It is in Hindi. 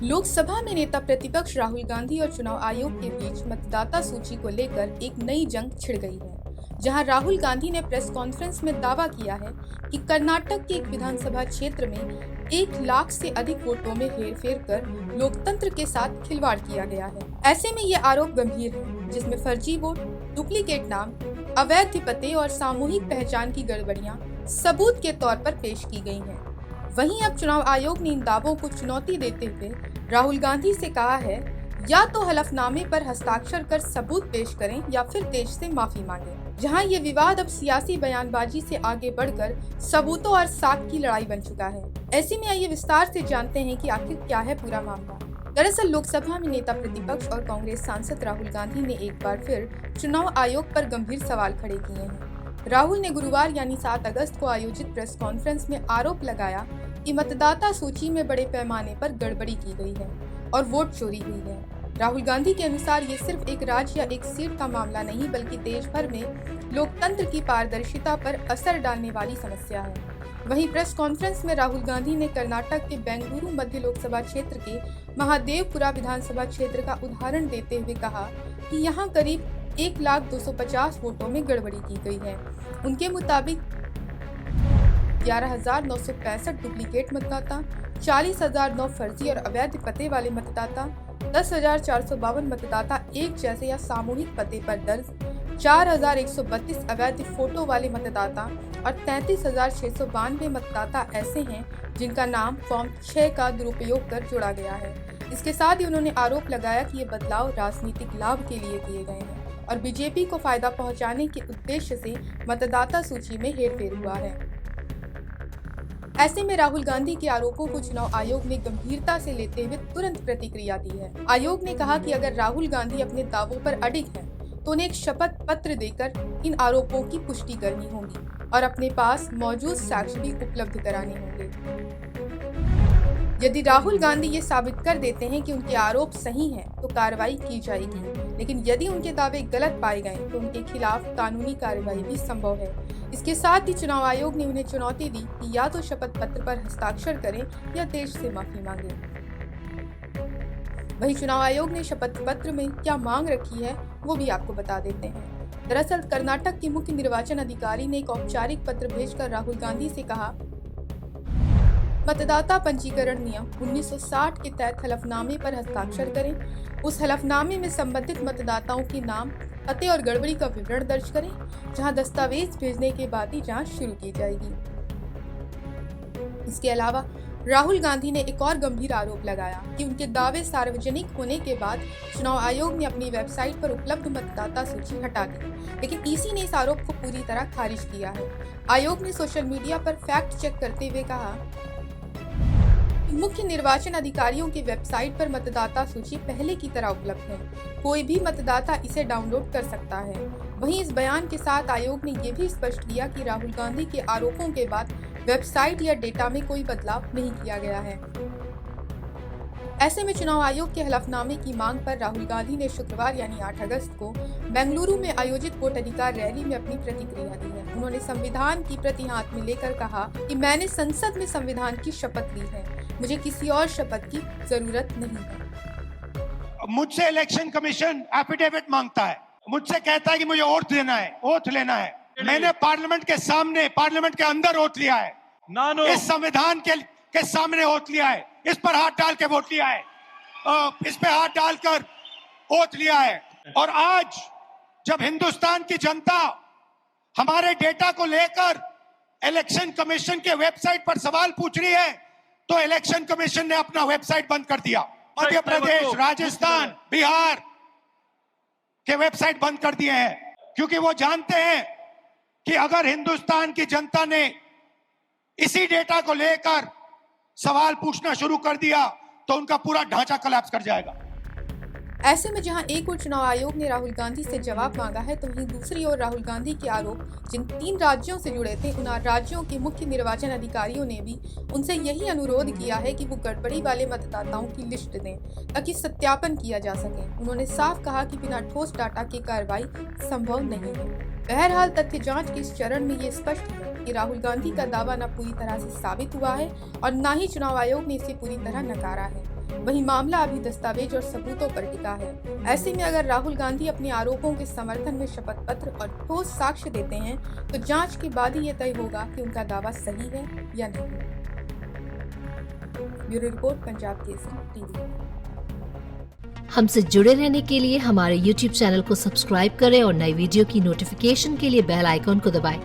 लोकसभा में नेता प्रतिपक्ष राहुल गांधी और चुनाव आयोग के बीच मतदाता सूची को लेकर एक नई जंग छिड़ गई है, जहां राहुल गांधी ने प्रेस कॉन्फ्रेंस में दावा किया है कि कर्नाटक के एक विधानसभा क्षेत्र में 1 लाख से अधिक वोटों में हेरफेर कर लोकतंत्र के साथ खिलवाड़ किया गया है। ऐसे में ये आरोप गंभीर है, जिसमें फर्जी वोट, डुप्लीकेट नाम, अवैध पते और सामूहिक पहचान की गड़बड़ियां सबूत के तौर पर पेश की गई हैं। वहीं अब चुनाव आयोग ने इन दावों को चुनौती देते हुए राहुल गांधी से कहा है, या तो हलफनामे पर हस्ताक्षर कर सबूत पेश करें या फिर देश से माफी मांगें। जहां ये विवाद अब सियासी बयानबाजी से आगे बढ़कर सबूतों और साख की लड़ाई बन चुका है। ऐसे में आइए विस्तार से जानते हैं कि आखिर क्या है पूरा मामला। दरअसल लोकसभा में नेता प्रतिपक्ष और कांग्रेस सांसद राहुल गांधी ने एक बार फिर चुनाव आयोग पर गंभीर सवाल खड़े किए हैं। राहुल ने गुरुवार यानी 7 अगस्त को आयोजित प्रेस कॉन्फ्रेंस में आरोप लगाया कि मतदाता सूची में बड़े पैमाने पर गड़बड़ी की गई है और वोट चोरी हुई है। राहुल गांधी के अनुसार ये सिर्फ एक राज्य या एक सीट का मामला नहीं, बल्कि देश भर में लोकतंत्र की पारदर्शिता पर असर डालने वाली समस्या है। वहीं प्रेस कॉन्फ्रेंस में राहुल गांधी ने कर्नाटक के बेंगलुरु मध्य लोकसभा क्षेत्र के महादेवपुरा विधानसभा क्षेत्र का उदाहरण देते हुए कहा कि यहाँ करीब 1,250,000 वोटों में गड़बड़ी की गई है। उनके मुताबिक 11,965 डुप्लीकेट मतदाता, 40,009 फर्जी और अवैध पते वाले मतदाता, 10,452 मतदाता एक जैसे या सामूहिक पते पर दर्ज, 4,132 अवैध फोटो वाले मतदाता और 33,692 मतदाता ऐसे हैं जिनका नाम फॉर्म 6 का दुरुपयोग कर जोड़ा गया है। इसके साथ ही उन्होंने आरोप लगाया कि ये बदलाव राजनीतिक लाभ के लिए किए गए हैं और बीजेपी को फायदा पहुंचाने के उद्देश्य से मतदाता सूची में हेरफेर हुआ है। ऐसे में राहुल गांधी के आरोपों को चुनाव आयोग ने गंभीरता से लेते हुए तुरंत प्रतिक्रिया दी है। आयोग ने कहा कि अगर राहुल गांधी अपने दावों पर अडिग हैं, तो उन्हें एक शपथ पत्र देकर इन आरोपों की पुष्टि करनी होगी और अपने पास मौजूद साक्ष्य भी उपलब्ध कराने होंगे। यदि राहुल गांधी ये साबित कर देते हैं कि उनके आरोप सही हैं, तो कार्रवाई की जाएगी, लेकिन यदि उनके दावे गलत पाए गए तो उनके खिलाफ कानूनी कार्रवाई भी संभव है। इसके साथ ही चुनाव आयोग ने उन्हें चुनौती दी कि या तो शपथ पत्र पर हस्ताक्षर करें या देश से माफी मांगे। वहीं चुनाव आयोग ने शपथ पत्र में क्या मांग रखी है, वो भी आपको बता देते हैं। दरअसल कर्नाटक के मुख्य निर्वाचन अधिकारी ने एक औपचारिक पत्र भेजकर राहुल गांधी से कहा, मतदाता पंजीकरण नियम 1960 के तहत हलफनामे पर हस्ताक्षर करें। उस हलफनामे में संबंधित मतदाताओं के नाम, पते और गड़बड़ी का विवरण दर्ज करें, जहां दस्तावेज भेजने के बाद ही जांच शुरू की जाएगी। इसके अलावा राहुल गांधी ने एक और गंभीर आरोप लगाया कि उनके दावे सार्वजनिक होने के बाद चुनाव आयोग ने अपनी वेबसाइट पर उपलब्ध मतदाता सूची हटा दी, लेकिन ईसी ने इस आरोप को पूरी तरह खारिज किया है। आयोग ने सोशल मीडिया पर फैक्ट चेक करते हुए कहा, मुख्य निर्वाचन अधिकारियों की वेबसाइट पर मतदाता सूची पहले की तरह उपलब्ध है। कोई भी मतदाता इसे डाउनलोड कर सकता है। वहीं इस बयान के साथ आयोग ने यह भी स्पष्ट किया कि राहुल गांधी के आरोपों के बाद वेबसाइट या डेटा में कोई बदलाव नहीं किया गया है। ऐसे में चुनाव आयोग के हलफनामे की मांग पर राहुल गांधी ने शुक्रवार यानी 8 अगस्त को बेंगलुरु में आयोजित वोट अधिकार रैली में अपनी प्रतिक्रिया दी है। उन्होंने संविधान की प्रति हाथ में लेकर कहा कि मैंने संसद में संविधान की शपथ ली है, मुझे किसी और शपथ की जरूरत नहीं है। मुझसे इलेक्शन कमीशन एफिडेविट मांगता है, मुझसे कहता है कि मुझे ओथ लेना है। मैंने पार्लियामेंट के सामने, पार्लियामेंट के अंदर ओथ लिया है, इस संविधान के सामने ओथ लिया है, इस पर हाथ डाल के वोट लिया है, इस पे हाथ डालकर ओथ लिया है। और आज जब हिंदुस्तान की जनता हमारे डेटा को लेकर इलेक्शन कमीशन के वेबसाइट पर सवाल पूछ रही है, तो इलेक्शन कमीशन ने अपना वेबसाइट बंद कर दिया। मध्य प्रदेश, राजस्थान, बिहार के वेबसाइट बंद कर दिए हैं, क्योंकि वो जानते हैं कि अगर हिंदुस्तान की जनता ने इसी डेटा को लेकर सवाल पूछना शुरू कर दिया तो उनका पूरा ढांचा कोलैप्स कर जाएगा। ऐसे में जहां एक ओर चुनाव आयोग ने राहुल गांधी से जवाब मांगा है, तो वहीं दूसरी ओर राहुल गांधी के आरोप जिन 3 राज्यों से जुड़े थे, उन राज्यों के मुख्य निर्वाचन अधिकारियों ने भी उनसे यही अनुरोध किया है कि वो गड़बड़ी वाले मतदाताओं की लिस्ट दें ताकि सत्यापन किया जा सके। उन्होंने साफ कहा कि बिना ठोस डाटा की कार्रवाई संभव नहीं है। बहरहाल तथ्य जांच के इस चरण में ये स्पष्ट है कि राहुल गांधी का दावा न पूरी तरह से साबित हुआ है और न ही चुनाव आयोग ने इसे पूरी तरह नकारा है। वहीं मामला अभी दस्तावेज और सबूतों पर टिका है। ऐसे में अगर राहुल गांधी अपने आरोपों के समर्थन में शपथ पत्र और ठोस साक्ष्य देते हैं तो जांच के बाद ही ये तय होगा कि उनका दावा सही है या नहीं। Bureau report, Punjab Kesari TV. हमसे जुड़े रहने के लिए हमारे YouTube चैनल को सब्सक्राइब करें और नई वीडियो की नोटिफिकेशन के लिए बेल आइकॉन को दबाएं